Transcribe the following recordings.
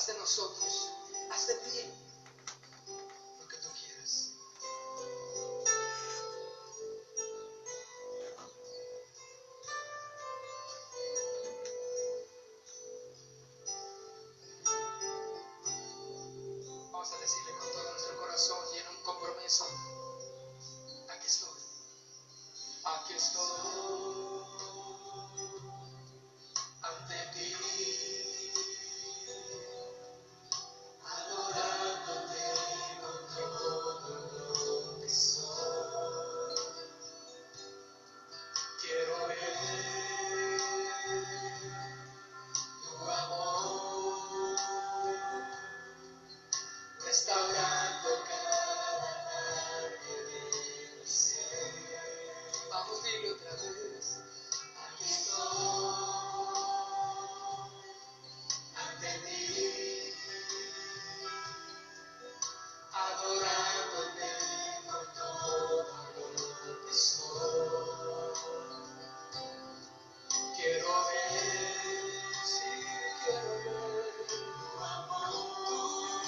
haz de nosotros, haz de ti lo que tú quieras. Vamos a decirle con todo nuestro corazón y en un compromiso: aquí estoy, aquí estoy ante ti, adorándote con todo lo que soy. Quiero ver tu amor restaurando cada parte de mi ser. Vamos, dile otra vez: aquí estoy ante ti, adorándote con todo lo que soy. Quiero ver, sí, quiero ver tu amor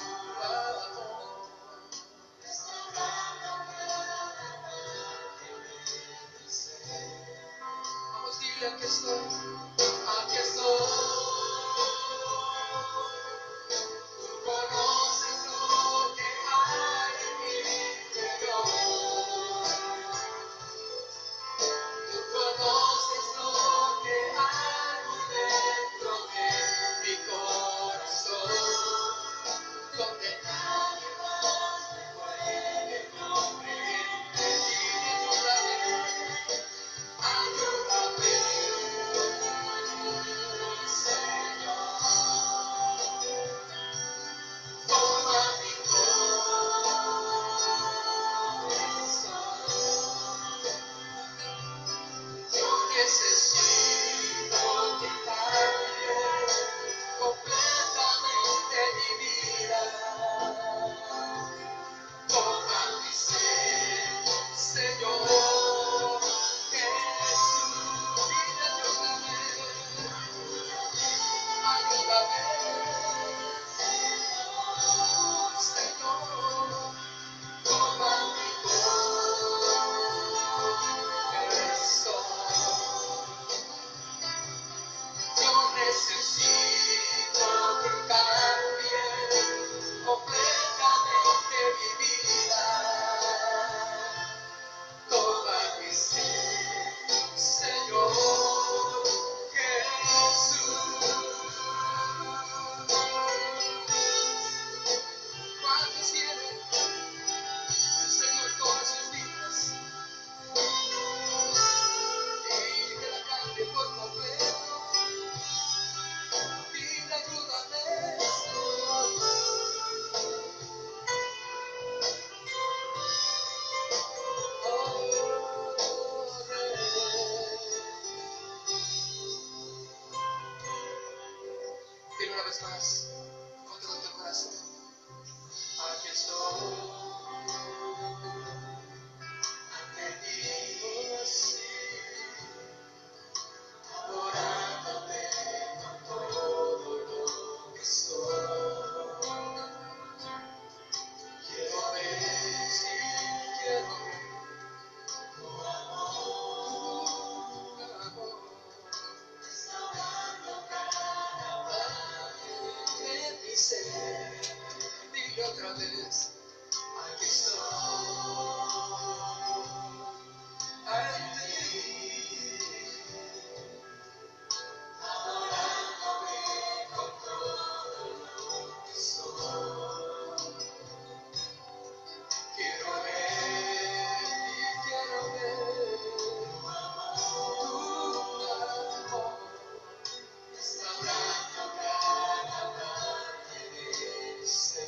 restaurando cada parte de mi ser. Vamos, dile: aquí estoy, aquí estoy. Tú conoces lo que hay en mi interior. Tú conoces lo que hay dentro de mi corazón, donde nadie más me puede comprender. Ayúdame, Señor, toma mi corazón. Yo necesito que cambie completamente mi vida. Toma mi ser, Señor Jesús. Dile: ayúdame, ayúdame, Señor. Toma mi corazón. Yo necesito que cambie completamente mi vida. Toma mi ser, Señor Jesús. ¿Cuántos quieren, Señor, todas sus vidas? Y que la cambie por completo. Dile: ayúdame, Señor. Dile una vez más, con todo tu corazón: aquí estoy ante ti, adorándote con todo lo que soy. Quiero ver, sí, quiero ver tu amor restaurando cada parte de mi ser. Dile otra vez: aquí estoy ante ti, adorándome con todo lo que soy. Quiero ver, tu amor restaurando cada parte de mi ser.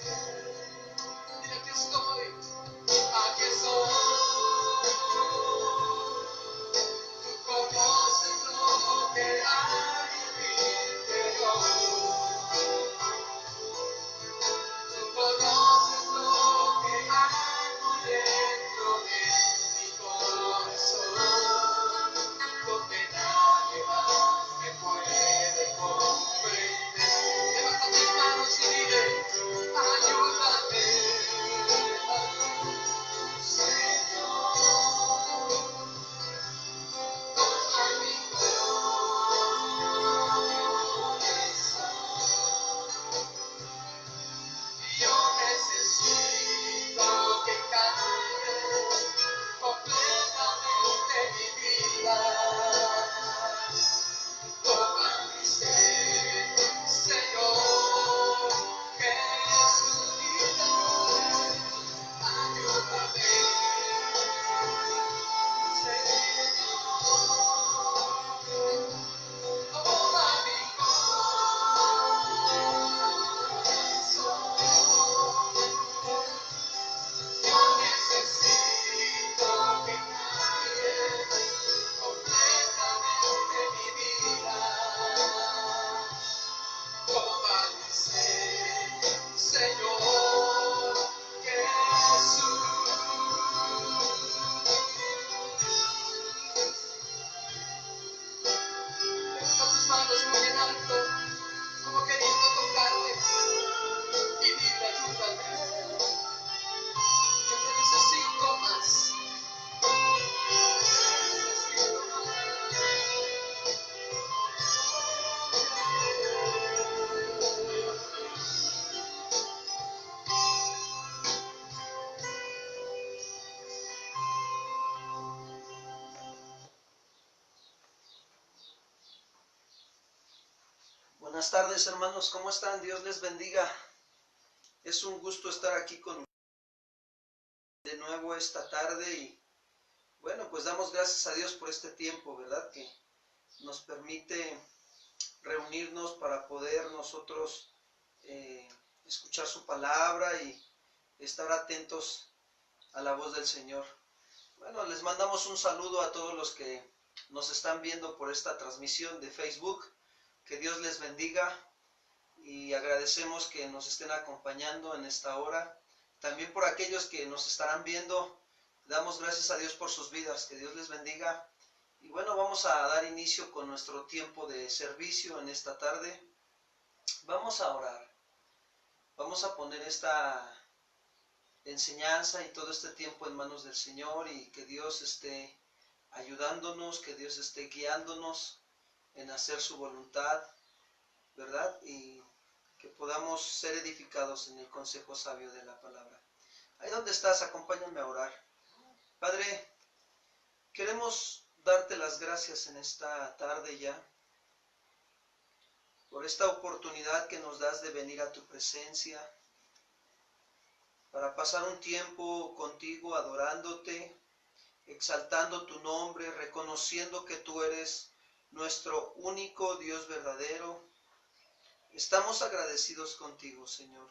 Buenas tardes, hermanos, ¿cómo están? Dios les bendiga. Es un gusto estar aquí con ustedes de nuevo esta tarde y bueno, pues damos gracias a Dios por este tiempo, ¿verdad? Que nos permite reunirnos para poder nosotros escuchar su palabra y estar atentos a la voz del Señor. Bueno, les mandamos un saludo a todos los que nos están viendo por esta transmisión de Facebook. Que Dios les bendiga. Y agradecemos que nos estén acompañando en esta hora. También por aquellos que nos estarán viendo, damos gracias a Dios por sus vidas, que Dios les bendiga. Y bueno, vamos a dar inicio con nuestro tiempo de servicio en esta tarde. Vamos a orar. Vamos a poner esta enseñanza y todo este tiempo en manos del Señor y que Dios esté ayudándonos, que Dios esté guiándonos en hacer su voluntad, ¿verdad? Y que podamos ser edificados en el consejo sabio de la palabra. Ahí donde estás, acompáñame a orar. Padre, queremos darte las gracias en esta tarde ya, por esta oportunidad que nos das de venir a tu presencia, para pasar un tiempo contigo adorándote, exaltando tu nombre, reconociendo que tú eres nuestro único Dios verdadero. Estamos agradecidos contigo, Señor.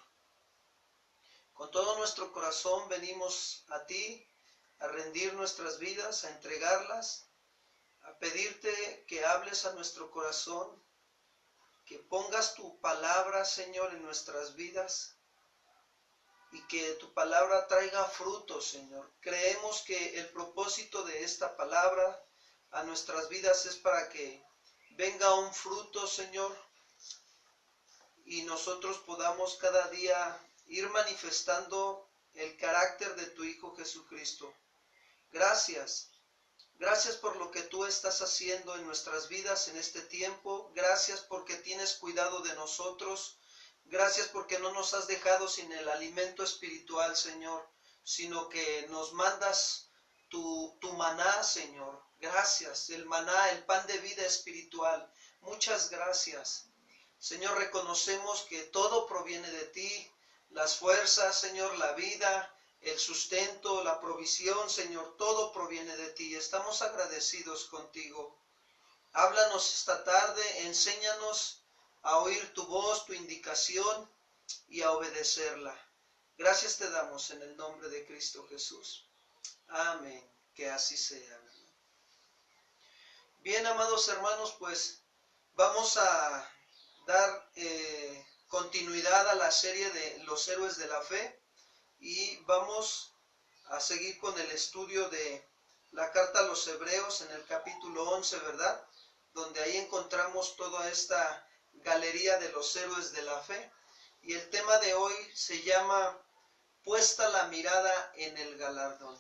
Con todo nuestro corazón venimos a ti a rendir nuestras vidas, a entregarlas, a pedirte que hables a nuestro corazón, que pongas tu palabra, Señor, en nuestras vidas y que tu palabra traiga fruto, Señor. Creemos que el propósito de esta palabra a nuestras vidas es para que venga un fruto, Señor, y nosotros podamos cada día ir manifestando el carácter de tu Hijo Jesucristo. Gracias. Gracias por lo que tú estás haciendo en nuestras vidas en este tiempo. Gracias porque tienes cuidado de nosotros. Gracias porque no nos has dejado sin el alimento espiritual, Señor, sino que nos mandas tu maná, Señor. Gracias, el maná, el pan de vida espiritual. Muchas gracias. Señor, reconocemos que todo proviene de ti, las fuerzas, Señor, la vida, el sustento, la provisión, Señor, todo proviene de ti. Estamos agradecidos contigo. Háblanos esta tarde, enséñanos a oír tu voz, tu indicación y a obedecerla. Gracias te damos en el nombre de Cristo Jesús. Amén. Que así sea. Bien, amados hermanos, pues vamos a dar continuidad a la serie de los héroes de la fe y vamos a seguir con el estudio de la carta a los Hebreos en el capítulo 11, ¿verdad? Donde ahí encontramos toda esta galería de los héroes de la fe y el tema de hoy se llama Puesta la mirada en el galardón.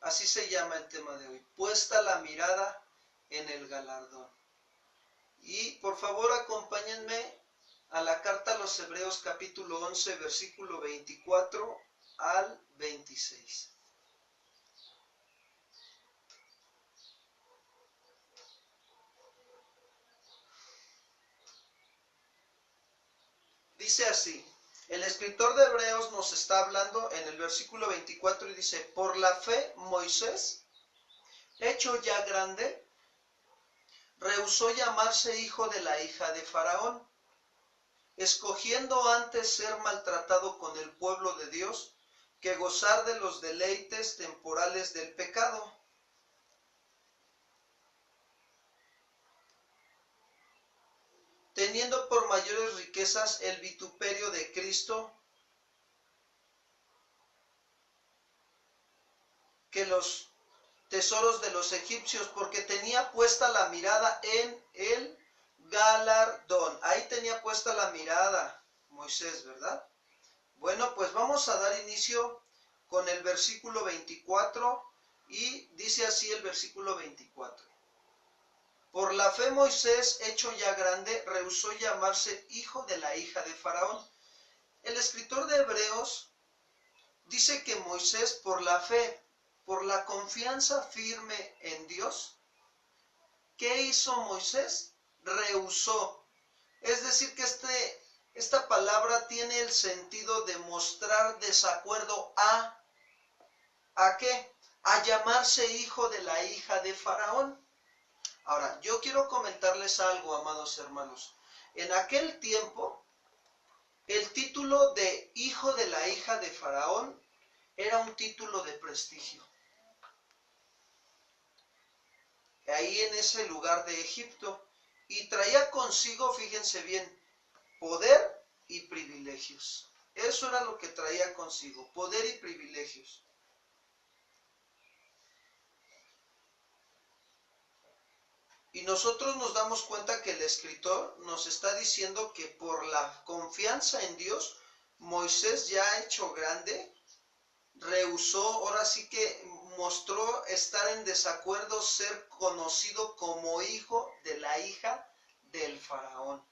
Así se llama el tema de hoy, Puesta la mirada en el galardón. Y por favor acompáñenme a la carta a los Hebreos capítulo 11, versículo 24 al 26. Dice así, el escritor de Hebreos nos está hablando en el versículo 24 y dice, por la fe Moisés, hecho ya grande, rehusó llamarse hijo de la hija de Faraón, escogiendo antes ser maltratado con el pueblo de Dios que gozar de los deleites temporales del pecado. Teniendo por mayores riquezas el vituperio de Cristo que los tesoros de los egipcios, porque tenía puesta la mirada en el galardón. Ahí tenía puesta la mirada Moisés, ¿verdad? Bueno, pues vamos a dar inicio con el versículo 24 y dice así el versículo 24. Por la fe Moisés, hecho ya grande, rehusó llamarse hijo de la hija de Faraón. El escritor de Hebreos dice que Moisés por la fe, por la confianza firme en Dios, ¿qué hizo Moisés? Rehusó. Es decir, que esta palabra tiene el sentido de mostrar desacuerdo ¿a qué? A llamarse hijo de la hija de Faraón. Ahora, yo quiero comentarles algo, amados hermanos. En aquel tiempo, el título de hijo de la hija de Faraón era un título de prestigio. Ahí en ese lugar de Egipto. Y traía consigo, fíjense bien, poder y privilegios. Eso era lo que traía consigo, poder y privilegios. Y nosotros nos damos cuenta que el escritor nos está diciendo que por la confianza en Dios, Moisés, ya hecho grande, rehusó, ahora sí que mostró estar en desacuerdo, ser conocido como hijo de la hija del faraón.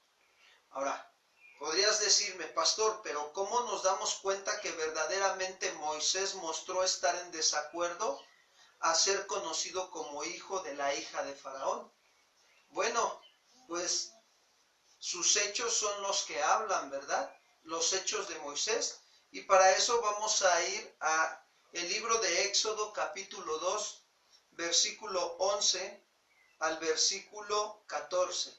Ahora, podrías decirme, pastor, pero ¿cómo nos damos cuenta que verdaderamente Moisés mostró estar en desacuerdo a ser conocido como hijo de la hija de Faraón? Bueno, pues sus hechos son los que hablan, ¿verdad? Los hechos de Moisés. Y para eso vamos a ir a el libro de Éxodo capítulo 2, versículo 11 al versículo 14.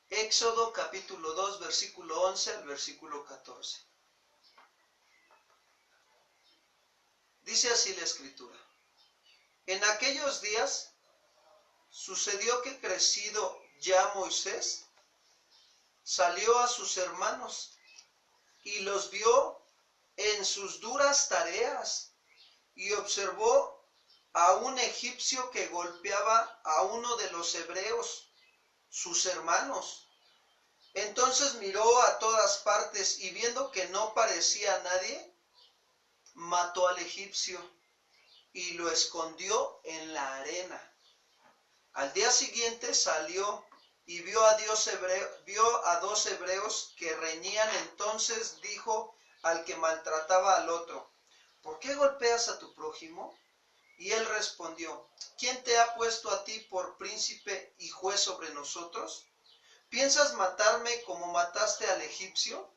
Éxodo capítulo 2, versículo 11 al versículo 14. Dice así la escritura. En aquellos días sucedió que crecido ya Moisés, salió a sus hermanos y los vio en sus duras tareas y observó a un egipcio que golpeaba a uno de los hebreos, sus hermanos. Entonces miró a todas partes y viendo que no parecía a nadie, mató al egipcio y lo escondió en la arena. Al día siguiente salió y vio a dos hebreos que reñían. Entonces dijo al que maltrataba al otro: ¿por qué golpeas a tu prójimo? Y él respondió: ¿quién te ha puesto a ti por príncipe y juez sobre nosotros? ¿Piensas matarme como mataste al egipcio?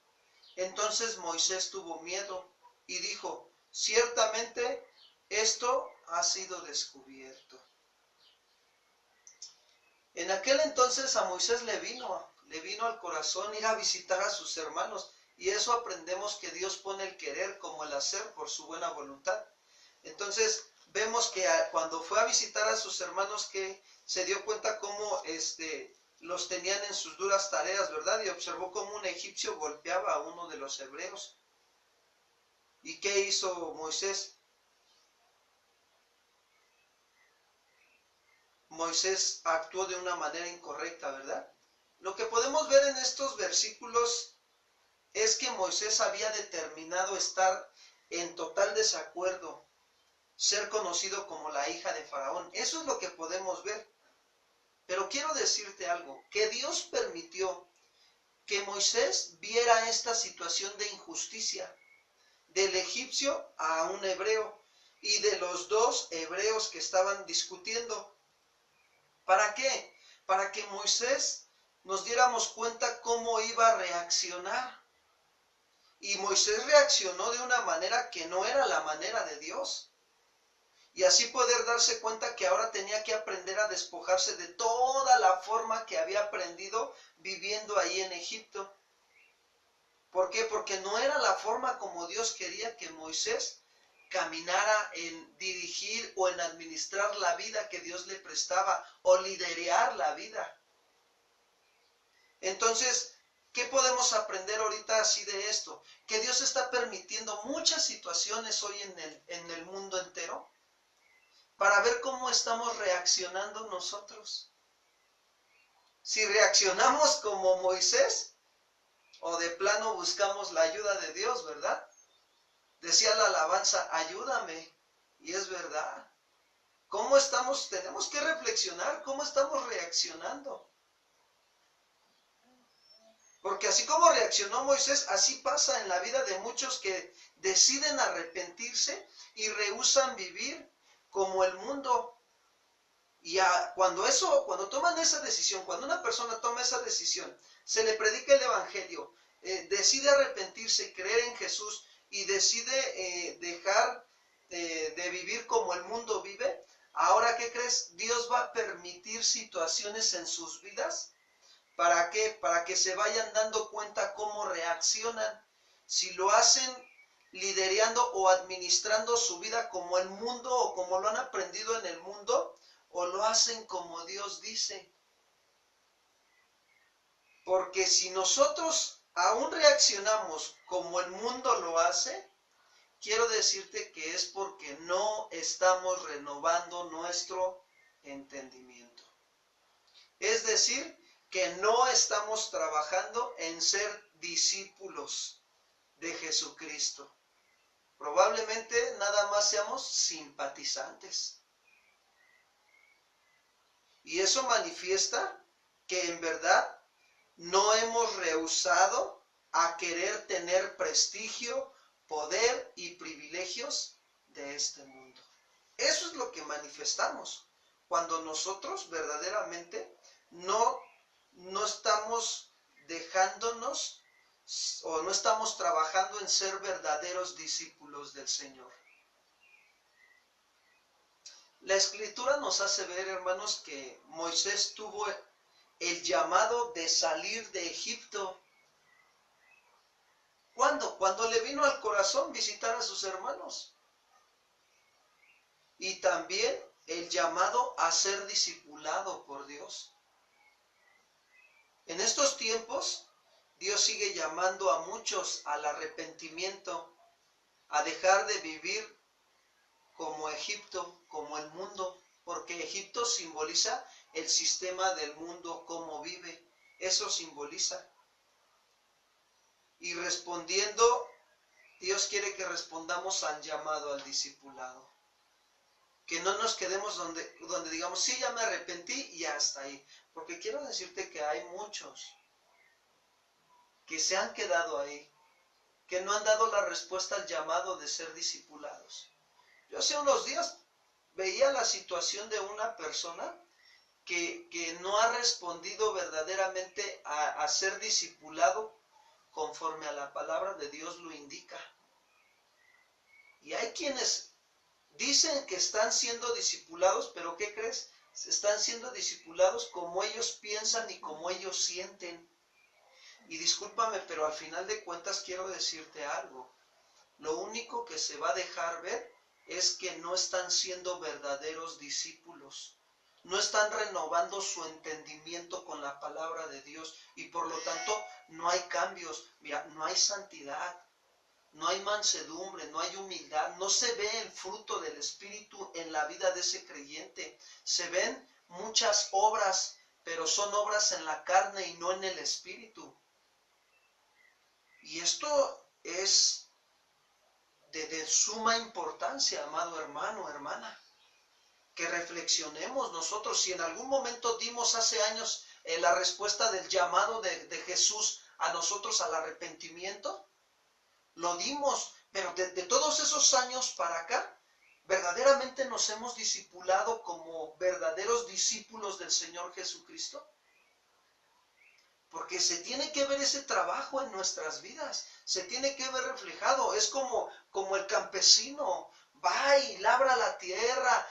Entonces Moisés tuvo miedo y dijo: ciertamente esto ha sido descubierto. En aquel entonces a Moisés le vino al corazón ir a visitar a sus hermanos, y eso aprendemos, que Dios pone el querer como el hacer por su buena voluntad. Entonces vemos que cuando fue a visitar a sus hermanos, que se dio cuenta cómo los tenían en sus duras tareas, ¿verdad? Y observó cómo un egipcio golpeaba a uno de los hebreos. ¿Y qué hizo Moisés? Moisés actuó de una manera incorrecta, ¿verdad? Lo que podemos ver en estos versículos es que Moisés había determinado estar en total desacuerdo, ser conocido como la hija de Faraón. Eso es lo que podemos ver. Pero quiero decirte algo, que Dios permitió que Moisés viera esta situación de injusticia del egipcio a un hebreo y de los dos hebreos que estaban discutiendo. ¿Para qué? Para que Moisés nos diéramos cuenta cómo iba a reaccionar. Y Moisés reaccionó de una manera que no era la manera de Dios. Y así poder darse cuenta que ahora tenía que aprender a despojarse de toda la forma que había aprendido viviendo ahí en Egipto. ¿Por qué? Porque no era la forma como Dios quería que Moisés caminara en dirigir o en administrar la vida que Dios le prestaba, o liderear la vida. Entonces, ¿qué podemos aprender ahorita así de esto? Que Dios está permitiendo muchas situaciones hoy en el mundo entero para ver cómo estamos reaccionando nosotros. Si reaccionamos como Moisés, o de plano buscamos la ayuda de Dios, ¿verdad? Decía la alabanza: ayúdame. Y es verdad. ¿Cómo estamos? Tenemos que reflexionar cómo estamos reaccionando. Porque así como reaccionó Moisés, así pasa en la vida de muchos que deciden arrepentirse y rehúsan vivir como el mundo. Y cuando toman esa decisión, cuando una persona toma esa decisión, se le predica el evangelio, decide arrepentirse y creer en Jesús y decide dejar de vivir como el mundo vive, ahora, ¿qué crees? Dios va a permitir situaciones en sus vidas. ¿Para qué? Para que se vayan dando cuenta cómo reaccionan. Si lo hacen liderando o administrando su vida como el mundo o como lo han aprendido en el mundo, o lo hacen como Dios dice. Porque si nosotros aún reaccionamos como el mundo lo hace, quiero decirte que es porque no estamos renovando nuestro entendimiento. Es decir, que no estamos trabajando en ser discípulos de Jesucristo. Probablemente nada más seamos simpatizantes. Y eso manifiesta que en verdad no hemos rehusado a querer tener prestigio, poder y privilegios de este mundo. Eso es lo que manifestamos cuando nosotros verdaderamente no estamos dejándonos o no estamos trabajando en ser verdaderos discípulos del Señor. La Escritura nos hace ver, hermanos, que Moisés tuvo el llamado de salir de Egipto. ¿Cuándo? Cuando le vino al corazón visitar a sus hermanos. Y también el llamado a ser discipulado por Dios. En estos tiempos, Dios sigue llamando a muchos al arrepentimiento, a dejar de vivir como Egipto, como el mundo, porque Egipto simboliza el sistema del mundo, cómo vive, eso simboliza. Y respondiendo, Dios quiere que respondamos al llamado al discipulado. Que no nos quedemos donde digamos, sí, ya me arrepentí y hasta ahí. Porque quiero decirte que hay muchos que se han quedado ahí, que no han dado la respuesta al llamado de ser discipulados. Yo hace unos días veía la situación de una persona que no ha respondido verdaderamente a ser discipulado conforme a la palabra de Dios lo indica. Y hay quienes dicen que están siendo discipulados, pero ¿qué crees? Están siendo discipulados como ellos piensan y como ellos sienten. Y discúlpame, pero al final de cuentas quiero decirte algo. Lo único que se va a dejar ver es que no están siendo verdaderos discípulos. No están renovando su entendimiento con la palabra de Dios y por lo tanto no hay cambios. Mira, no hay santidad, no hay mansedumbre, no hay humildad, no se ve el fruto del Espíritu en la vida de ese creyente. Se ven muchas obras, pero son obras en la carne y no en el Espíritu. Y esto es de suma importancia, amado hermano, hermana, que reflexionemos nosotros. Si en algún momento dimos hace años la respuesta del llamado de Jesús a nosotros al arrepentimiento, lo dimos, pero de todos esos años para acá, ¿verdaderamente nos hemos discipulado como verdaderos discípulos del Señor Jesucristo? Porque se tiene que ver ese trabajo en nuestras vidas, se tiene que ver reflejado. Es como el campesino, va y labra la tierra,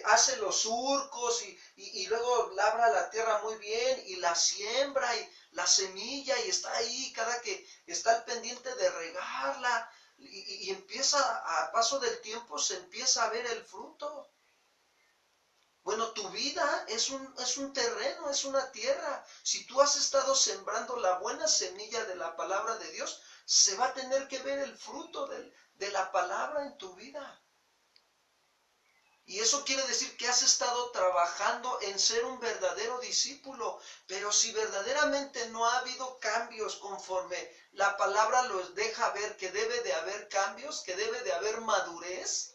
hace los surcos y luego labra la tierra muy bien y la siembra y la semilla y está ahí cada que está al pendiente de regarla y empieza, a paso del tiempo se empieza a ver el fruto. Bueno, tu vida es un terreno, es una tierra. Si tú has estado sembrando la buena semilla de la palabra de Dios, se va a tener que ver el fruto de la palabra en tu vida. Y eso quiere decir que has estado trabajando en ser un verdadero discípulo. Pero si verdaderamente no ha habido cambios conforme la palabra los deja ver que debe de haber cambios, que debe de haber madurez,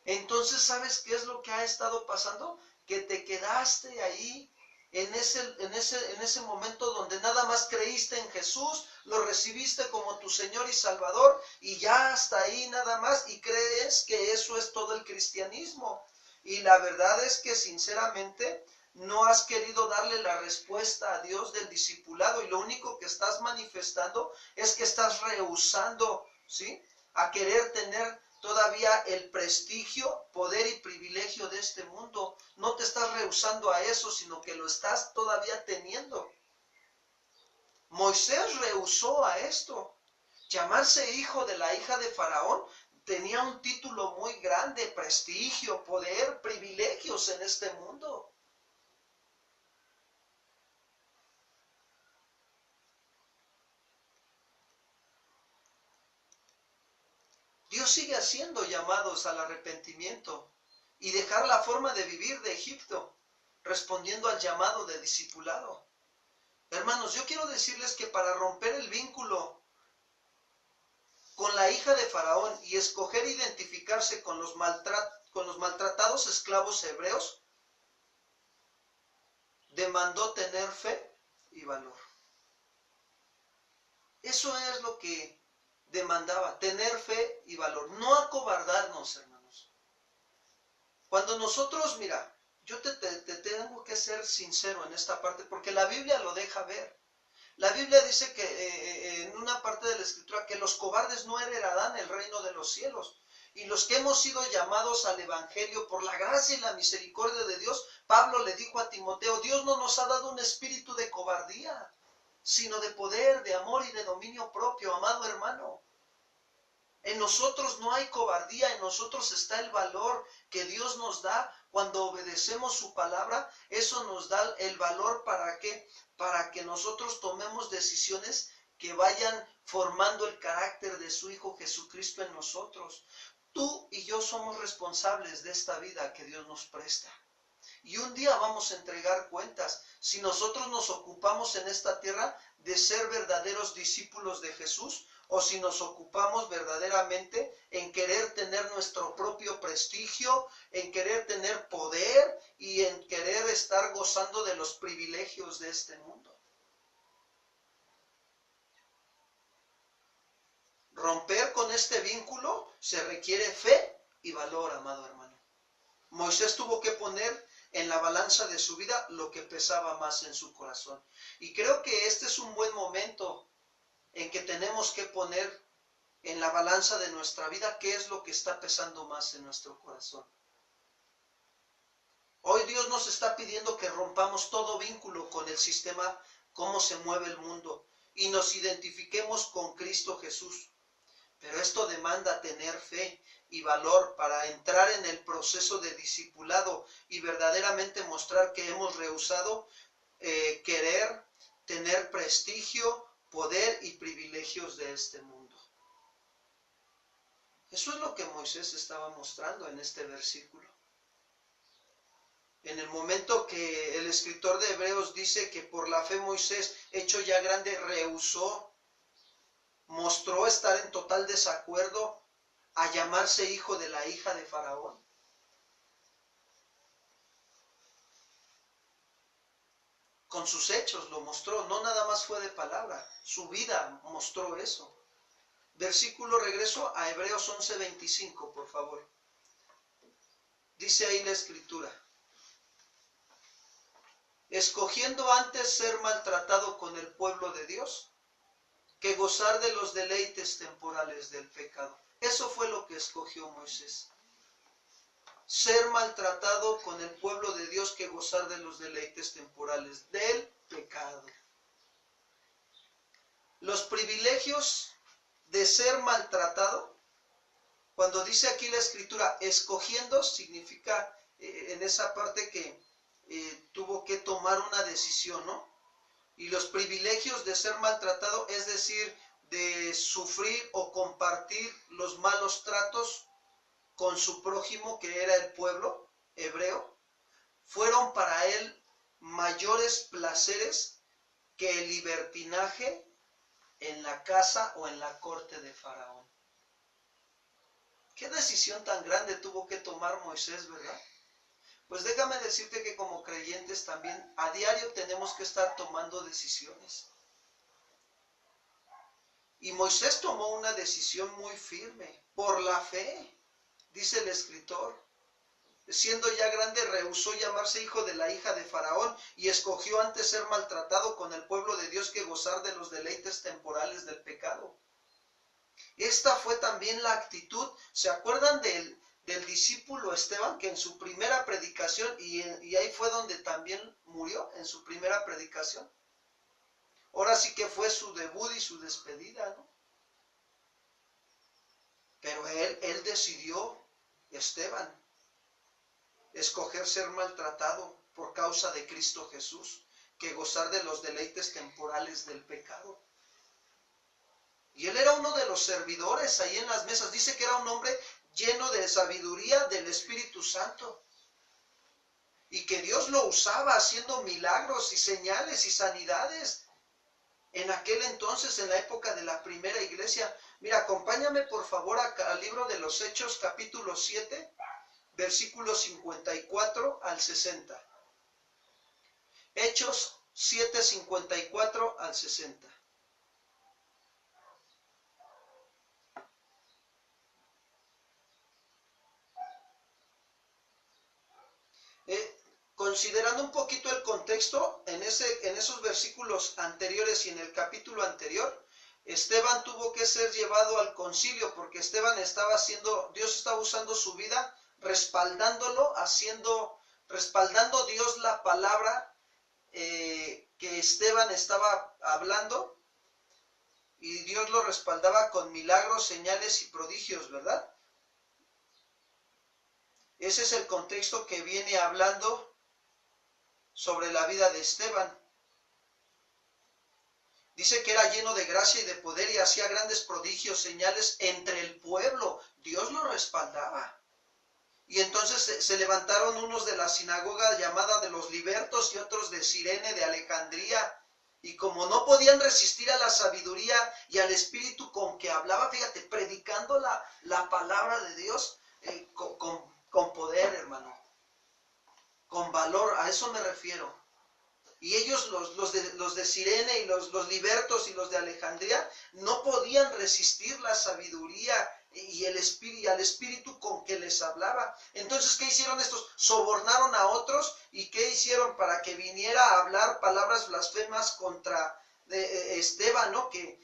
entonces, ¿sabes qué es lo que ha estado pasando? Que te quedaste ahí en ese momento donde nada más creíste en Jesús, lo recibiste como tu Señor y Salvador y ya hasta ahí nada más y crees que eso es todo el cristianismo. Y la verdad es que sinceramente no has querido darle la respuesta a Dios del discipulado, y lo único que estás manifestando es que estás rehusando, ¿sí?, a querer tener todavía el prestigio, poder y privilegio de este mundo. No te estás rehusando a eso, sino que lo estás todavía teniendo. Moisés rehusó a esto. Llamarse hijo de la hija de Faraón tenía un título muy grande: prestigio, poder, privilegios en este mundo. Dios sigue haciendo llamados al arrepentimiento y dejar la forma de vivir de Egipto, respondiendo al llamado de discipulado. Hermanos, yo quiero decirles que para romper el vínculo con la hija de Faraón y escoger identificarse con los maltratados esclavos hebreos, demandó tener fe y valor. Eso es lo que demandaba, tener fe y valor, no acobardarnos, hermanos. Cuando nosotros, mira, yo te tengo que ser sincero en esta parte, porque la Biblia lo deja ver. La Biblia dice que en una parte de la Escritura que los cobardes no heredarán el reino de los cielos. Y los que hemos sido llamados al Evangelio por la gracia y la misericordia de Dios, Pablo le dijo a Timoteo: Dios no nos ha dado un espíritu de cobardía, sino de poder, de amor y de dominio propio, amado hermano. En nosotros no hay cobardía, en nosotros está el valor que Dios nos da cuando obedecemos su palabra. Eso nos da el valor para que nosotros tomemos decisiones que vayan formando el carácter de su Hijo Jesucristo en nosotros. Tú y yo somos responsables de esta vida que Dios nos presta. Y un día vamos a entregar cuentas si nosotros nos ocupamos en esta tierra de ser verdaderos discípulos de Jesús, o si nos ocupamos verdaderamente en querer tener nuestro propio prestigio, en querer tener poder y en querer estar gozando de los privilegios de este mundo. Romper con este vínculo se requiere fe y valor, amado hermano. Moisés tuvo que poner en la balanza de su vida lo que pesaba más en su corazón. Y creo que este es un buen momento en que tenemos que poner en la balanza de nuestra vida qué es lo que está pesando más en nuestro corazón. Hoy Dios nos está pidiendo que rompamos todo vínculo con el sistema, cómo se mueve el mundo, y nos identifiquemos con Cristo Jesús. Pero esto demanda tener fe y valor para entrar en el proceso de discipulado y verdaderamente mostrar que hemos rehusado querer tener prestigio, poder y privilegios de este mundo. Eso es lo que Moisés estaba mostrando en este versículo. En el momento que el escritor de Hebreos dice que por la fe Moisés, hecho ya grande, rehusó, mostró estar en total desacuerdo a llamarse hijo de la hija de Faraón. Con sus hechos lo mostró, no nada más fue de palabra, su vida mostró eso. Versículo, regreso a Hebreos 11:25, por favor. Dice ahí la escritura: escogiendo antes ser maltratado con el pueblo de Dios que gozar de los deleites temporales del pecado. Eso fue lo que escogió Moisés. Ser maltratado con el pueblo de Dios que gozar de los deleites temporales del pecado. Los privilegios de ser maltratado, cuando dice aquí la escritura escogiendo, significa en esa parte que tuvo que tomar una decisión, ¿no? Y los privilegios de ser maltratado, es decir, de sufrir o compartir los malos tratos con su prójimo, que era el pueblo hebreo, fueron para él mayores placeres que el libertinaje en la casa o en la corte de Faraón. ¿Qué decisión tan grande tuvo que tomar Moisés, verdad? Pues déjame decirte que como creyentes también a diario tenemos que estar tomando decisiones. Y Moisés tomó una decisión muy firme, por la fe, dice el escritor. siendo ya grande, rehusó llamarse hijo de la hija de Faraón y escogió antes ser maltratado con el pueblo de Dios que gozar de los deleites temporales del pecado. Esta fue también la actitud, ¿se acuerdan del discípulo Esteban, que en su primera predicación, y ahí fue donde también murió, en su primera predicación? Ahora sí que fue su debut y su despedida, ¿no? Pero él decidió, Esteban, escoger ser maltratado por causa de Cristo Jesús, que gozar de los deleites temporales del pecado. Y él era uno de los servidores ahí en las mesas. Dice que era un hombre lleno de sabiduría del Espíritu Santo. Y que Dios lo usaba haciendo milagros y señales y sanidades. En aquel entonces, en la época de la primera iglesia. Mira, acompáñame por favor al libro de los Hechos, capítulo 7, versículos 54 al 60. Hechos 7, 54 al 60. Considerando un poquito el contexto, en esos versículos anteriores y en el capítulo anterior, Esteban tuvo que ser llevado al concilio porque Esteban estaba haciendo, Dios estaba usando su vida, respaldándolo, respaldando Dios la palabra que Esteban estaba hablando, y Dios lo respaldaba con milagros, señales y prodigios, ¿verdad? Ese es el contexto que viene hablando sobre la vida de Esteban. Dice que era lleno de gracia y de poder y hacía grandes prodigios, señales entre el pueblo. Dios lo respaldaba. Y entonces se levantaron unos de la sinagoga llamada de los libertos y otros de Cirene, de Alejandría. Y como no podían resistir a la sabiduría y al espíritu con que hablaba, fíjate, predicando la palabra de Dios con poder, hermano. Con valor, a eso me refiero. Y ellos, los de Cirene y los libertos y los de Alejandría, no podían resistir la sabiduría y al espíritu con que les hablaba. Entonces, ¿qué hicieron estos? Sobornaron a otros. ¿Y qué hicieron? Para que viniera a hablar palabras blasfemas contra Esteban, ¿no? Que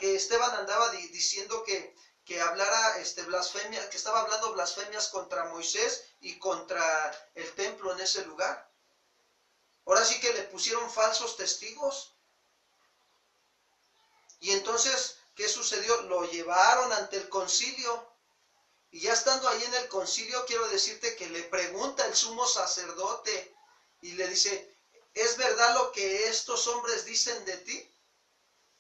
Esteban andaba diciendo que hablara blasfemia, que estaba hablando blasfemias contra Moisés y contra el templo en ese lugar. Ahora sí que le pusieron falsos testigos. Y entonces, ¿qué sucedió? Lo llevaron ante el concilio. Y ya estando ahí en el concilio, quiero decirte que le pregunta el sumo sacerdote y le dice, ¿es verdad lo que estos hombres dicen de ti?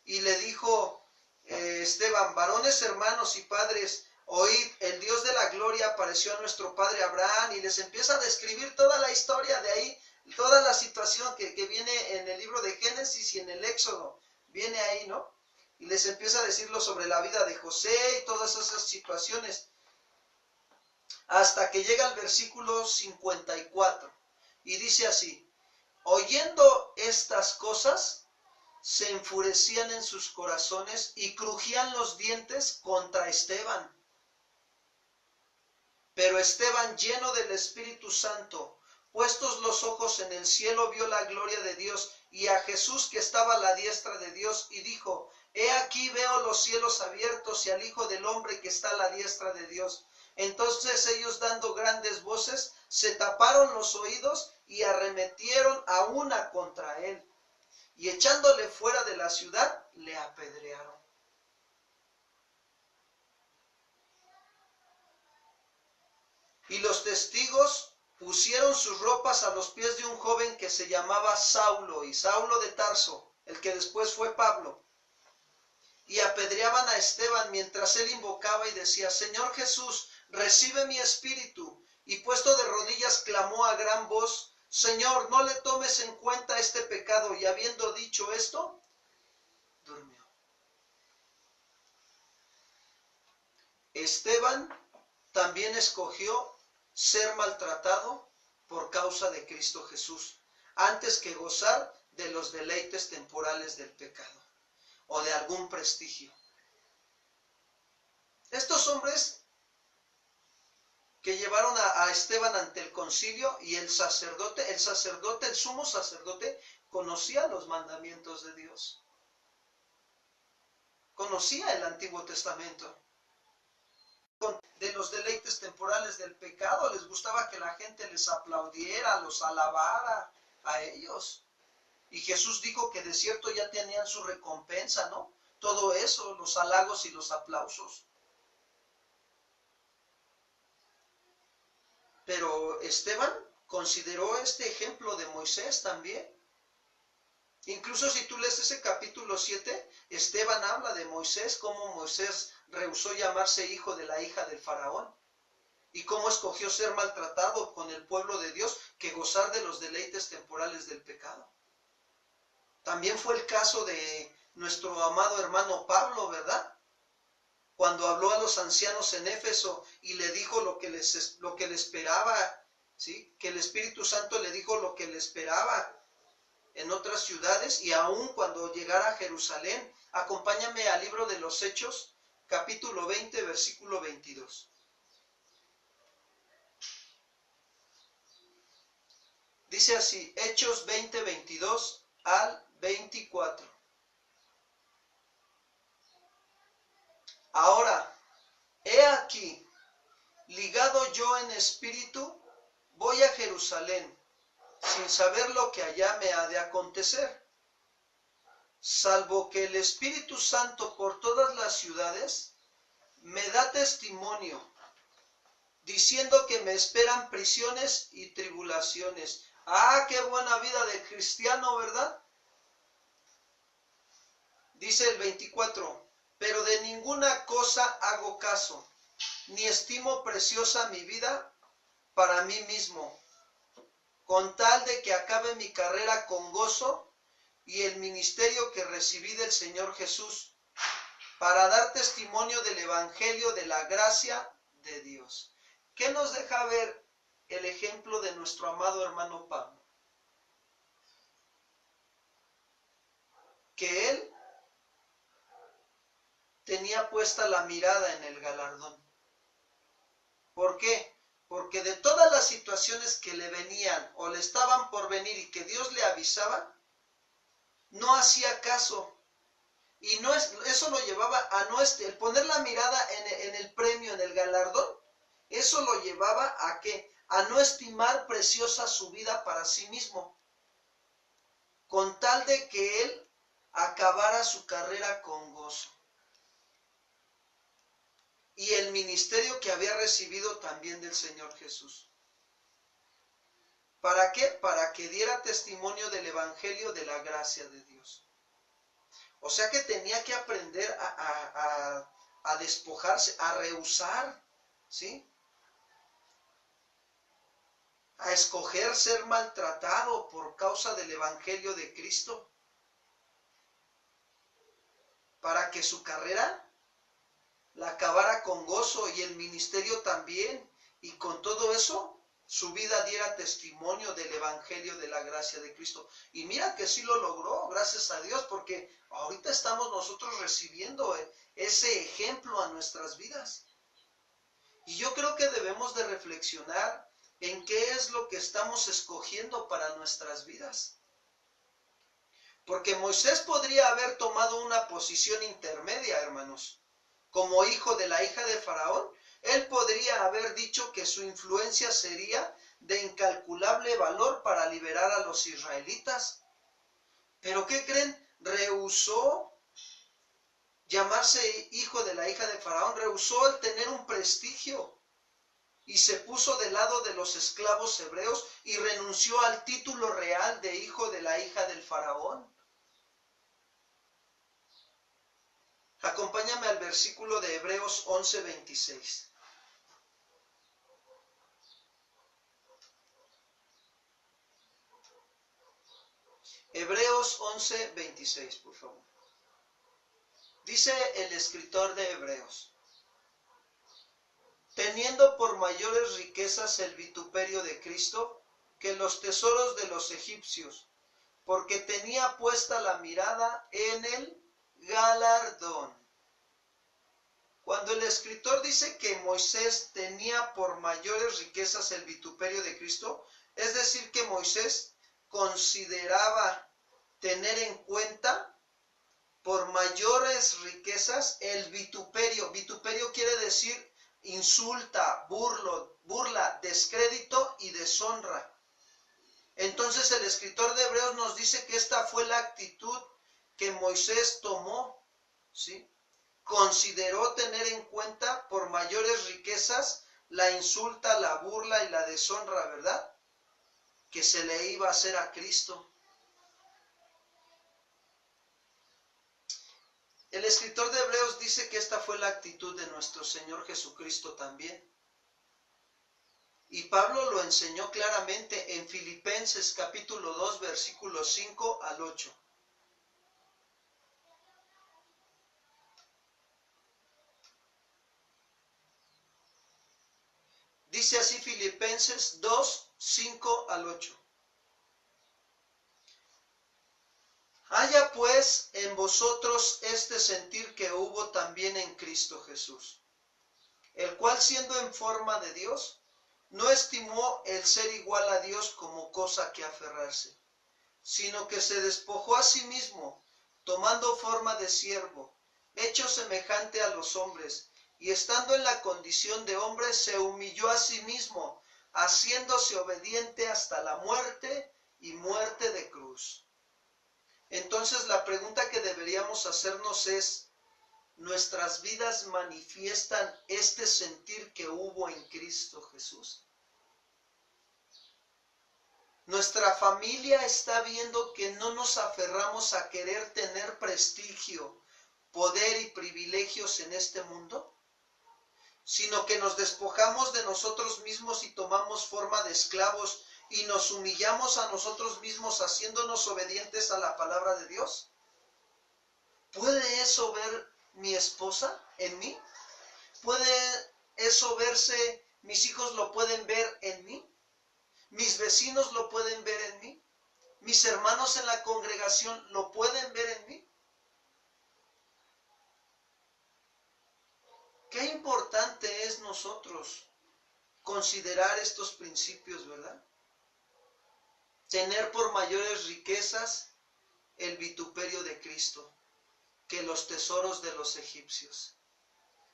Y le dijo Esteban, varones, hermanos y padres, oíd, el Dios de la gloria apareció a nuestro padre Abraham, y les empieza a describir toda la historia de ahí, toda la situación que viene en el libro de Génesis y en el Éxodo, viene ahí, ¿no? Y les empieza a decirlo sobre la vida de José y todas esas situaciones, hasta que llega al versículo 54, y dice así, oyendo estas cosas, se enfurecían en sus corazones y crujían los dientes contra Esteban. Pero Esteban, lleno del Espíritu Santo, puestos los ojos en el cielo, vio la gloria de Dios y a Jesús que estaba a la diestra de Dios, y dijo, he aquí veo los cielos abiertos y al Hijo del Hombre que está a la diestra de Dios. Entonces ellos, dando grandes voces, se taparon los oídos y arremetieron a una contra él. Y echándole fuera de la ciudad, le apedrearon. Y los testigos pusieron sus ropas a los pies de un joven que se llamaba Saulo, y Saulo de Tarso, el que después fue Pablo. Y apedreaban a Esteban mientras él invocaba y decía, Señor Jesús, recibe mi espíritu. Y puesto de rodillas clamó a gran voz, Señor, no le tomes en cuenta este pecado. Y habiendo dicho esto, durmió. Esteban también escogió ser maltratado por causa de Cristo Jesús, antes que gozar de los deleites temporales del pecado o de algún prestigio. Estos hombres que llevaron a Esteban ante el concilio, y el sacerdote, el sumo sacerdote, conocía los mandamientos de Dios. Conocía el Antiguo Testamento. De los deleites temporales del pecado, les gustaba que la gente les aplaudiera, los alabara a ellos. Y Jesús dijo que de cierto ya tenían su recompensa, ¿no? Todo eso, los halagos y los aplausos. Pero Esteban consideró este ejemplo de Moisés también. Incluso si tú lees ese capítulo 7, Esteban habla de Moisés, cómo Moisés rehusó llamarse hijo de la hija del faraón, y cómo escogió ser maltratado con el pueblo de Dios que gozar de los deleites temporales del pecado. También fue el caso de nuestro amado hermano Pablo, ¿verdad? Cuando habló a los ancianos en Éfeso y le dijo lo que le esperaba, ¿sí? Que el Espíritu Santo le dijo lo que le esperaba en otras ciudades, y aún cuando llegara a Jerusalén. Acompáñame al libro de los Hechos, capítulo 20, versículo 22. Dice así, Hechos 20, 22 al 24. Ahora, he aquí, ligado yo en espíritu, voy a Jerusalén, sin saber lo que allá me ha de acontecer, salvo que el Espíritu Santo por todas las ciudades me da testimonio, diciendo que me esperan prisiones y tribulaciones. ¡Ah, qué buena vida de cristiano!, ¿verdad? Dice el 24, pero de ninguna cosa hago caso, ni estimo preciosa mi vida para mí mismo, con tal de que acabe mi carrera con gozo y el ministerio que recibí del Señor Jesús, para dar testimonio del Evangelio de la gracia de Dios. ¿Qué nos deja ver el ejemplo de nuestro amado hermano Pablo? Que él tenía puesta la mirada en el galardón. ¿Por qué? Porque de todas las situaciones que le venían o le estaban por venir y que Dios le avisaba, no hacía caso. Y no es, eso lo llevaba a no el poner la mirada en el premio, en el galardón, eso lo llevaba a ¿qué? A no estimar preciosa su vida para sí mismo, con tal de que él acabara su carrera con gozo. Y el ministerio que había recibido también del Señor Jesús. ¿Para qué? Para que diera testimonio del Evangelio de la gracia de Dios. O sea que tenía que aprender a despojarse, a rehusar, ¿sí? A escoger ser maltratado por causa del Evangelio de Cristo, para que su carrera la acabara con gozo y el ministerio también, y con todo eso su vida diera testimonio del Evangelio de la gracia de Cristo. Y mira que sí lo logró, gracias a Dios, porque ahorita estamos nosotros recibiendo ese ejemplo a nuestras vidas. Y yo creo que debemos de reflexionar en qué es lo que estamos escogiendo para nuestras vidas. Porque Moisés podría haber tomado una posición intermedia, hermanos. Como hijo de la hija de Faraón, él podría haber dicho que su influencia sería de incalculable valor para liberar a los israelitas. Pero ¿qué creen? Rehusó llamarse hijo de la hija de Faraón, rehusó el tener un prestigio y se puso del lado de los esclavos hebreos y renunció al título real de hijo de la hija del Faraón. Acompáñame al versículo de Hebreos 11:26. Hebreos 11:26, por favor. Dice el escritor de Hebreos: teniendo por mayores riquezas el vituperio de Cristo que los tesoros de los egipcios, porque tenía puesta la mirada en el galardón. Cuando el escritor dice que Moisés tenía por mayores riquezas el vituperio de Cristo, es decir, que Moisés consideraba tener en cuenta por mayores riquezas el vituperio. Vituperio quiere decir insulta, burla, descrédito y deshonra. Entonces el escritor de Hebreos nos dice que esta fue la actitud que Moisés tomó, ¿sí? Consideró tener en cuenta por mayores riquezas la insulta, la burla y la deshonra, ¿verdad?, que se le iba a hacer a Cristo. El escritor de Hebreos dice que esta fue la actitud de nuestro Señor Jesucristo también. Y Pablo lo enseñó claramente en Filipenses capítulo 2, versículos 5 al 8. Dice así Filipenses 2, 5 al 8. Haya pues en vosotros este sentir que hubo también en Cristo Jesús, el cual siendo en forma de Dios, no estimó el ser igual a Dios como cosa que aferrarse, sino que se despojó a sí mismo, tomando forma de siervo, hecho semejante a los hombres, y estando en la condición de hombre, se humilló a sí mismo, haciéndose obediente hasta la muerte y muerte de cruz. Entonces la pregunta que deberíamos hacernos es, ¿nuestras vidas manifiestan este sentir que hubo en Cristo Jesús? Nuestra familia está viendo que no nos aferramos a querer tener prestigio, poder y privilegios en este mundo, sino que nos despojamos de nosotros mismos y tomamos forma de esclavos y nos humillamos a nosotros mismos haciéndonos obedientes a la palabra de Dios. ¿Puede eso ver mi esposa en mí? ¿Puede eso verse, mis hijos lo pueden ver en mí? ¿Mis vecinos lo pueden ver en mí? ¿Mis hermanos en la congregación lo pueden ver en mí? Qué importante es nosotros considerar estos principios, ¿verdad? Tener por mayores riquezas el vituperio de Cristo que los tesoros de los egipcios,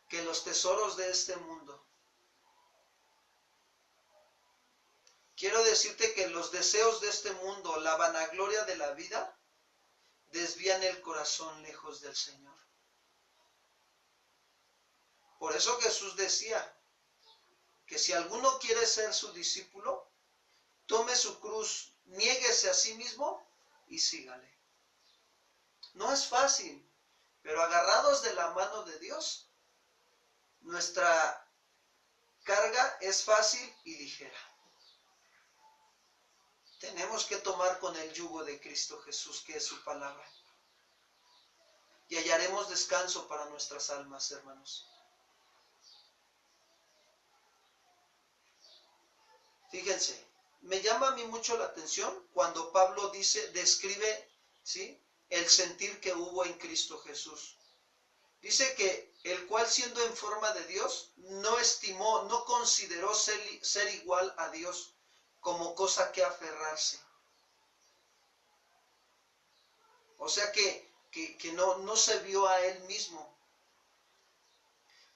que los tesoros de este mundo. Quiero decirte que los deseos de este mundo, la vanagloria de la vida, desvían el corazón lejos del Señor. Por eso Jesús decía que si alguno quiere ser su discípulo, tome su cruz, niéguese a sí mismo y sígale. No es fácil, pero agarrados de la mano de Dios, nuestra carga es fácil y ligera. Tenemos que tomar con el yugo de Cristo Jesús, que es su palabra. Y hallaremos descanso para nuestras almas, hermanos. Fíjense, me llama a mí mucho la atención cuando Pablo describe, ¿sí?, el sentir que hubo en Cristo Jesús. Dice que el cual siendo en forma de Dios, no estimó, no consideró ser igual a Dios como cosa que aferrarse. O sea que no se vio a él mismo,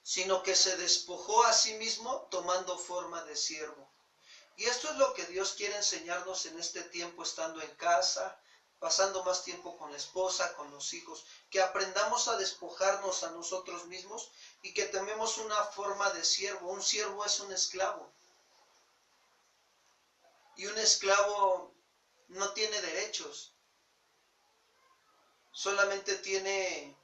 sino que se despojó a sí mismo tomando forma de siervo. Y esto es lo que Dios quiere enseñarnos en este tiempo, estando en casa, pasando más tiempo con la esposa, con los hijos, que aprendamos a despojarnos a nosotros mismos y que tomemos una forma de siervo. Un siervo es un esclavo. Y un esclavo no tiene derechos, solamente tiene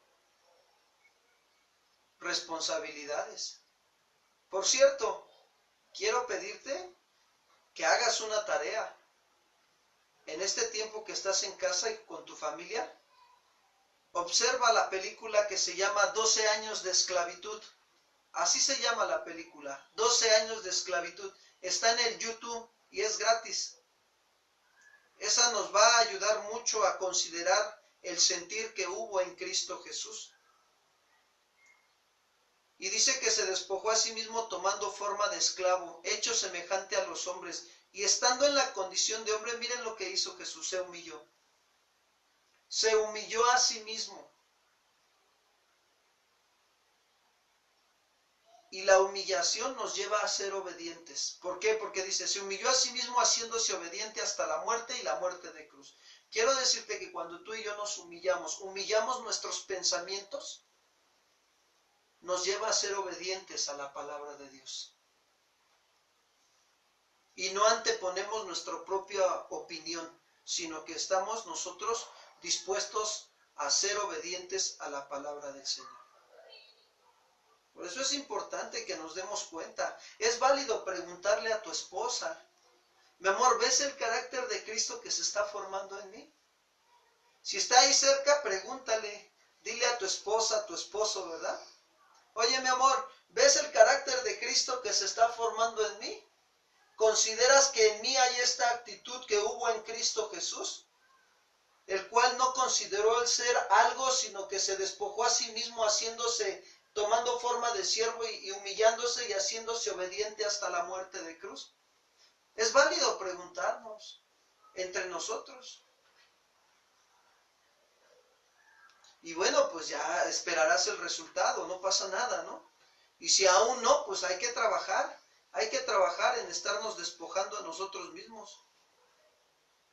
responsabilidades. Por cierto, quiero pedirte que hagas una tarea. En este tiempo que estás en casa y con tu familia, observa la película que se llama 12 años de esclavitud. Así se llama la película, 12 años de esclavitud. Está en el YouTube y es gratis. Esa nos va a ayudar mucho a considerar el sentir que hubo en Cristo Jesús. Y dice que se despojó a sí mismo tomando forma de esclavo, hecho semejante a los hombres. Y estando en la condición de hombre, miren lo que hizo Jesús, se humilló. Se humilló a sí mismo. Y la humillación nos lleva a ser obedientes. ¿Por qué? Porque dice, se humilló a sí mismo haciéndose obediente hasta la muerte y la muerte de cruz. Quiero decirte que cuando tú y yo nos humillamos nuestros pensamientos, nos lleva a ser obedientes a la palabra de Dios. Y no anteponemos nuestra propia opinión, sino que estamos nosotros dispuestos a ser obedientes a la palabra del Señor. Por eso es importante que nos demos cuenta. Es válido preguntarle a tu esposa, mi amor, ¿ves el carácter de Cristo que se está formando en mí? Si está ahí cerca, pregúntale, dile a tu esposa, a tu esposo, ¿verdad? Oye, mi amor, ¿ves el carácter de Cristo que se está formando en mí? ¿Consideras que en mí hay esta actitud que hubo en Cristo Jesús? El cual no consideró el ser algo, sino que se despojó a sí mismo tomando forma de siervo y humillándose y haciéndose obediente hasta la muerte de cruz. Es válido preguntarnos entre nosotros. Y bueno, pues ya esperarás el resultado, no pasa nada, ¿no? Y si aún no, pues hay que trabajar en estarnos despojando a nosotros mismos.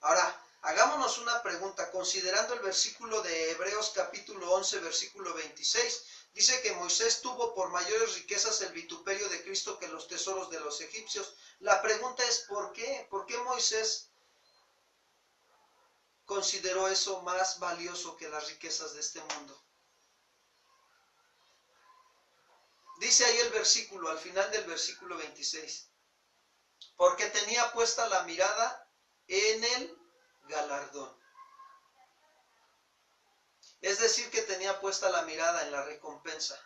Ahora, hagámonos una pregunta, considerando el versículo de Hebreos capítulo 11, versículo 26. Dice que Moisés tuvo por mayores riquezas el vituperio de Cristo que los tesoros de los egipcios. La pregunta es, ¿por qué? ¿Por qué Moisés consideró eso más valioso que las riquezas de este mundo? Dice ahí el versículo, al final del versículo 26, porque tenía puesta la mirada en el galardón. Es decir, que tenía puesta la mirada en la recompensa.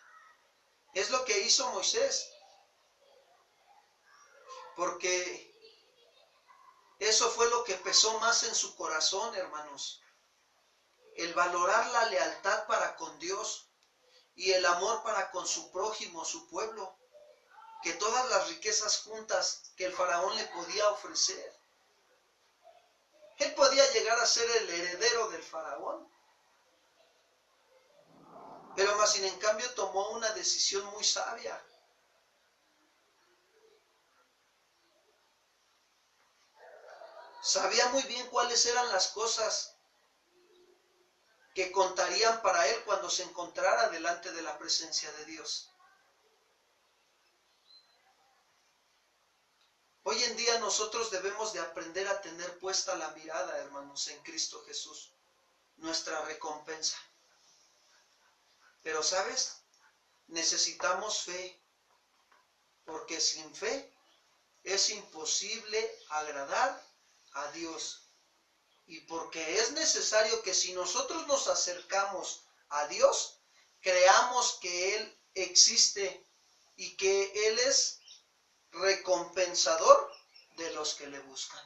Es lo que hizo Moisés, porque eso fue lo que pesó más en su corazón, hermanos. El valorar la lealtad para con Dios y el amor para con su prójimo, su pueblo, que todas las riquezas juntas que el faraón le podía ofrecer. Él podía llegar a ser el heredero del faraón, pero más sin en cambio tomó una decisión muy sabia. Sabía muy bien cuáles eran las cosas que contarían para él cuando se encontrara delante de la presencia de Dios. Hoy en día nosotros debemos de aprender a tener puesta la mirada, hermanos, en Cristo Jesús, nuestra recompensa. Pero, ¿sabes? Necesitamos fe, porque sin fe es imposible agradar a Dios. Y porque es necesario que si nosotros nos acercamos a Dios, creamos que Él existe y que Él es recompensador de los que le buscan.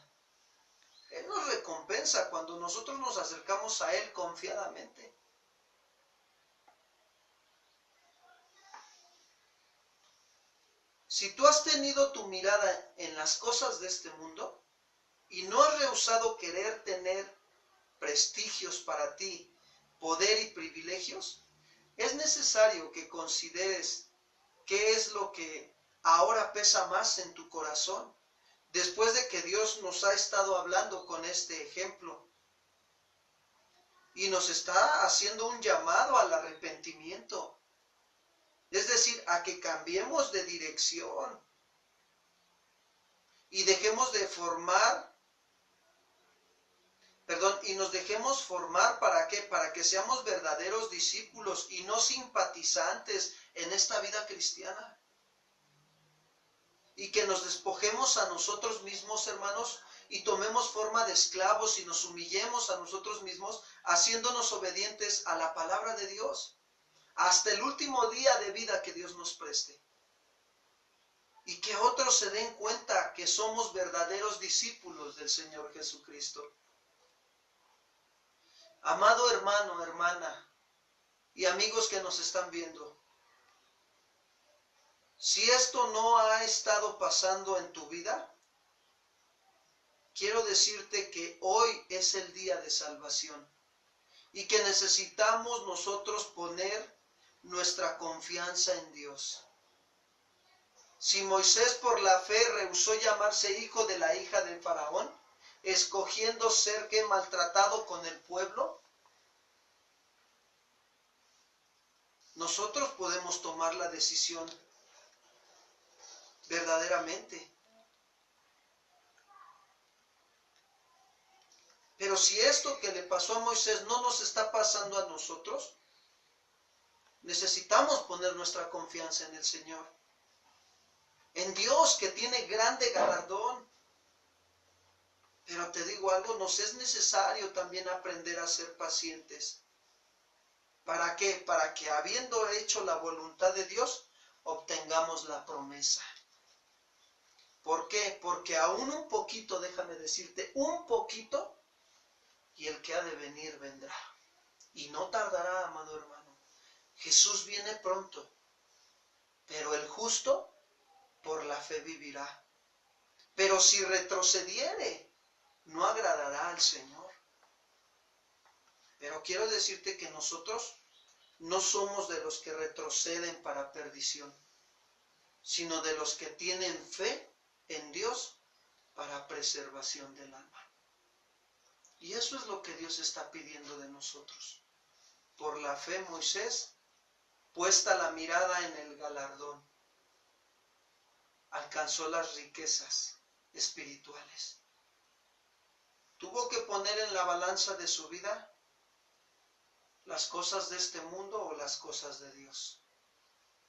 Él nos recompensa cuando nosotros nos acercamos a Él confiadamente. Si tú has tenido tu mirada en las cosas de este mundo y no has rehusado querer tener prestigios para ti, poder y privilegios, es necesario que consideres qué es lo que ahora pesa más en tu corazón, después de que Dios nos ha estado hablando con este ejemplo y nos está haciendo un llamado al arrepentimiento. Es decir, a que cambiemos de dirección y dejemos de y nos dejemos formar. ¿Para qué? Para que seamos verdaderos discípulos y no simpatizantes en esta vida cristiana. Y que nos despojemos a nosotros mismos, hermanos, y tomemos forma de esclavos y nos humillemos a nosotros mismos, haciéndonos obedientes a la palabra de Dios, hasta el último día de vida que Dios nos preste. Y que otros se den cuenta que somos verdaderos discípulos del Señor Jesucristo. Amado hermano, hermana, y amigos que nos están viendo, Si esto no ha estado pasando en tu vida, quiero decirte que hoy es el día de salvación y que necesitamos nosotros poner nuestra confianza en Dios. Si Moisés por la fe rehusó llamarse hijo de la hija del faraón, escogiendo ser que maltratado con el pueblo, nosotros podemos tomar la decisión verdaderamente. Pero si esto que le pasó a Moisés no nos está pasando a nosotros, necesitamos poner nuestra confianza en el Señor, en Dios que tiene grande galardón. Pero te digo algo, nos es necesario también aprender a ser pacientes. ¿Para qué? Para que habiendo hecho la voluntad de Dios, obtengamos la promesa. ¿Por qué? Porque aún un poquito, déjame decirte, un poquito, y el que ha de venir vendrá. Y no tardará, amado hermano. Jesús viene pronto, pero el justo por la fe vivirá. Pero si retrocediere, no agradará al Señor. Pero quiero decirte que nosotros no somos de los que retroceden para perdición, sino de los que tienen fe en Dios para preservación del alma. Y eso es lo que Dios está pidiendo de nosotros. Por la fe, Moisés, puesta la mirada en el galardón, alcanzó las riquezas espirituales. Tuvo que poner en la balanza de su vida las cosas de este mundo o las cosas de Dios.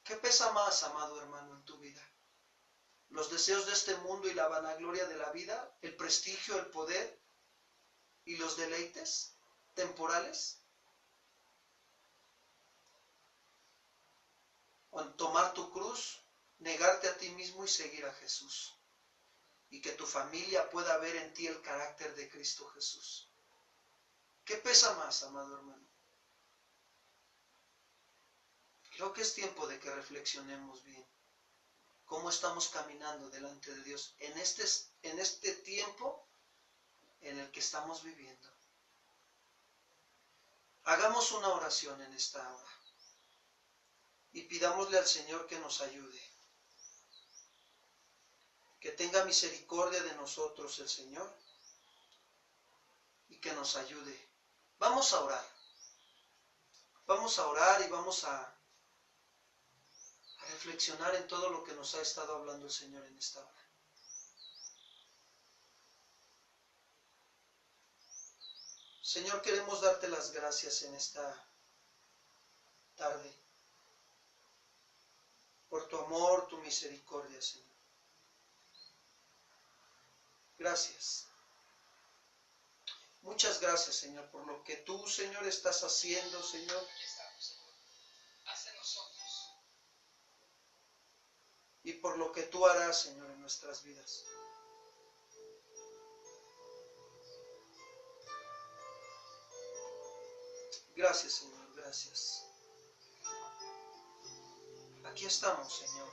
¿Qué pesa más, amado hermano, en tu vida? ¿Los deseos de este mundo y la vanagloria de la vida? ¿El prestigio, el poder y los deleites temporales? ¿O en tomar tu cruz, negarte a ti mismo y seguir a Jesús? Y que tu familia pueda ver en ti el carácter de Cristo Jesús. ¿Qué pesa más, amado hermano? Creo que es tiempo de que reflexionemos bien cómo estamos caminando delante de Dios en este tiempo en el que estamos viviendo. Hagamos una oración en esta hora y pidámosle al Señor que nos ayude, que tenga misericordia de nosotros el Señor y que nos ayude. Vamos a orar y vamos a reflexionar en todo lo que nos ha estado hablando el Señor en esta hora. Señor, queremos darte las gracias en esta tarde por tu amor, tu misericordia, Señor. Gracias. Muchas gracias, Señor, por lo que tú, Señor, estás haciendo, Señor. Y por lo que tú harás, Señor, en nuestras vidas. Gracias, Señor, gracias. Aquí estamos, Señor.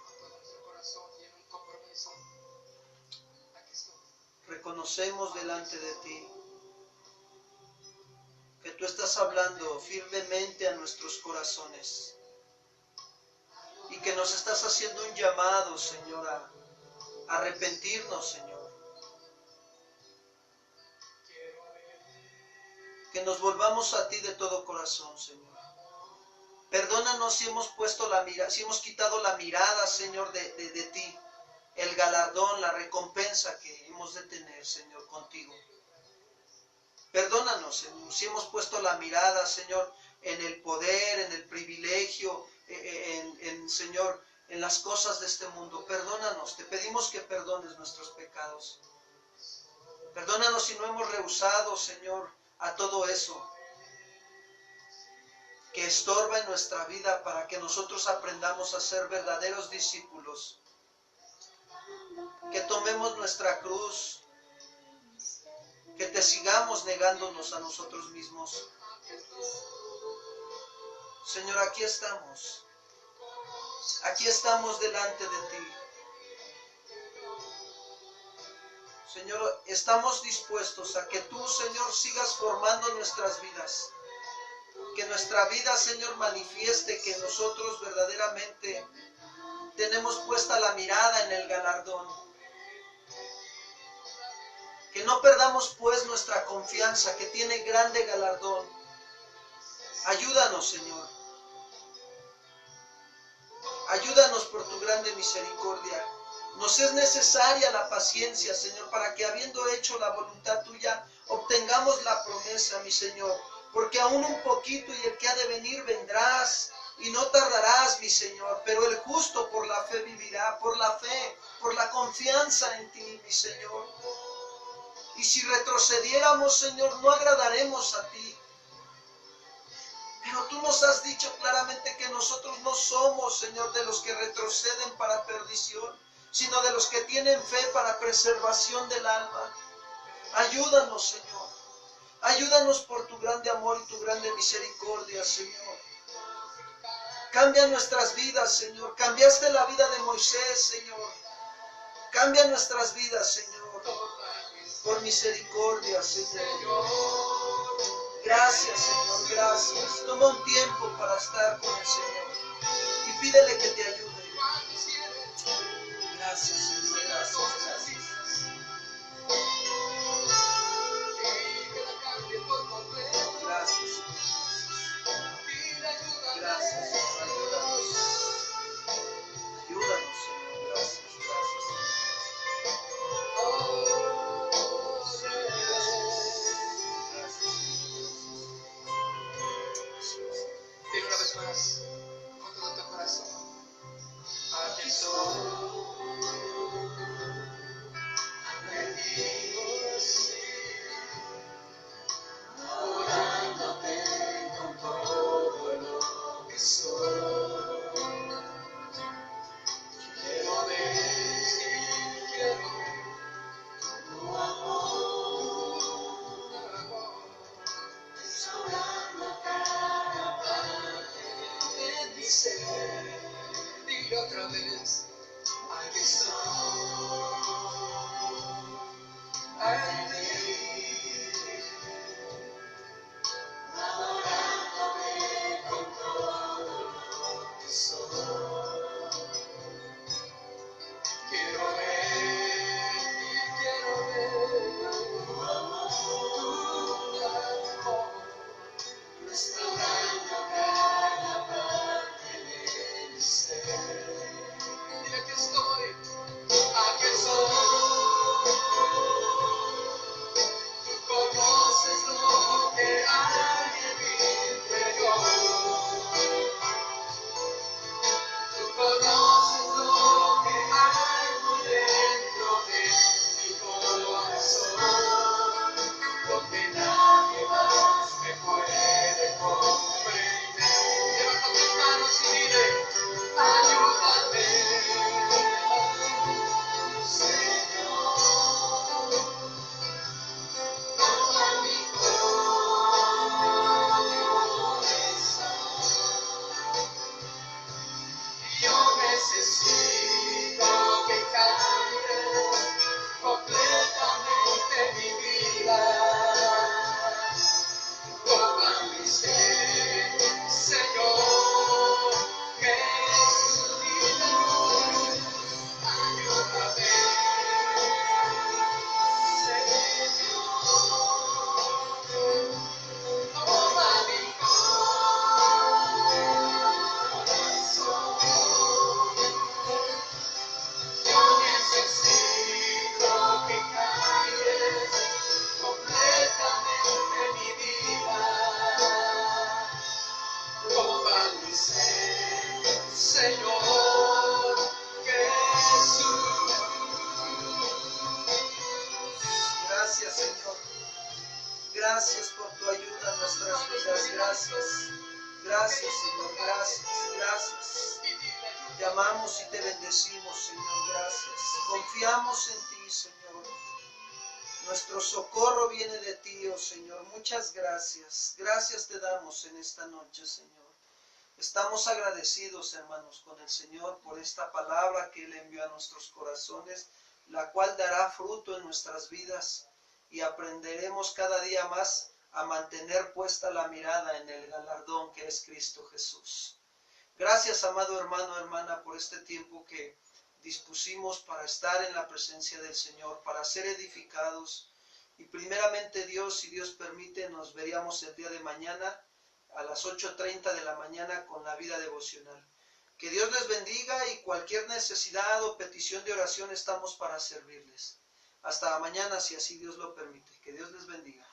Reconocemos delante de ti que tú estás hablando firmemente a nuestros corazones y que nos estás haciendo un llamado, Señor, a arrepentirnos, Señor. Que nos volvamos a ti de todo corazón, Señor. Perdónanos si hemos puesto la mirada, si hemos quitado la mirada, Señor, de ti, el galardón, la recompensa que hemos de tener, Señor, contigo. Perdónanos, Señor, si hemos puesto la mirada, Señor, en el poder, en el privilegio, Señor, en las cosas de este mundo. Perdónanos, te pedimos que perdones nuestros pecados. Perdónanos si no hemos rehusado, Señor, a todo eso que estorba en nuestra vida para que nosotros aprendamos a ser verdaderos discípulos. Que tomemos nuestra cruz, que te sigamos negándonos a nosotros mismos. Señor, aquí estamos. Aquí estamos delante de ti. Señor, estamos dispuestos a que tú, Señor, sigas formando nuestras vidas. Que nuestra vida, Señor, manifieste que nosotros verdaderamente tenemos puesta la mirada en el galardón. Que no perdamos pues nuestra confianza, que tiene grande galardón. Ayúdanos, Señor. Ayúdanos por tu grande misericordia. Nos es necesaria la paciencia, Señor, para que habiendo hecho la voluntad tuya, obtengamos la promesa, mi Señor. Porque aún un poquito y el que ha de venir vendrás y no tardarás, mi Señor. Pero el justo por la fe vivirá, por la fe, por la confianza en ti, mi Señor. Y si retrocediéramos, Señor, no agradaremos a ti. Pero tú nos has dicho claramente que nosotros no somos, Señor, de los que retroceden para perdición, sino de los que tienen fe para preservación del alma. Ayúdanos, Señor. Ayúdanos por tu grande amor y tu grande misericordia, Señor. Cambia nuestras vidas, Señor. Cambiaste la vida de Moisés, Señor. Cambia nuestras vidas, Señor. Por misericordia, Señor. Gracias, Señor, gracias. Toma un tiempo para estar con el Señor y pídele que te ayude. Gracias, Señor, gracias, gracias. Gracias, Señor. Gracias, Señor. Ayúdanos. Ayúdanos, Señor. Gracias, gracias. Dile una vez más, con todo tu corazón. Aquí estoy. Venido así, orándote con todo lo que soy. Quiero ver tu amor. Restaurando cada parte de mi ser. Dile otra vez, aquí estoy. Adorándome con todo lo que soy. Quiero ver tu amor, restaurando cada parte de mi ser. Dile que estoy, aquí estoy. Tú conoces lo que hay en mi interior. Tú conoces lo que hay muy dentro de mi corazón, lo que nadie más me puede comprender. Levanta tus manos y dile, ayúdame, Señor, toma mi corazón. Yo necesito que cambies completamente mi vida. Toma mi ser, Señor, Jesucristo, ayúdame, Señor, toma mi corazón. Yo necesito que cambies completamente mi vida. Toma mi ser, Señor Jesús. Gracias, Señor. Gracias por tu ayuda en nuestras vidas. Gracias. Gracias, Señor. Gracias. Gracias. Te amamos y te bendecimos, Señor. Gracias. Confiamos en ti, Señor. Nuestro socorro viene de ti, oh Señor. Muchas gracias. Gracias te damos en esta noche, Señor. Estamos agradecidos, hermanos, con el Señor por esta palabra que Él envió a nuestros corazones, la cual dará fruto en nuestras vidas y aprenderemos cada día más a mantener puesta la mirada en el galardón que es Cristo Jesús. Gracias, amado hermano, hermana, por este tiempo que dispusimos para estar en la presencia del Señor, para ser edificados. Y primeramente Dios, si Dios permite, nos veríamos el día de mañana a las 8:30 de la mañana con la vida devocional. Que Dios les bendiga y cualquier necesidad o petición de oración estamos para servirles. Hasta mañana, si así Dios lo permite. Que Dios les bendiga.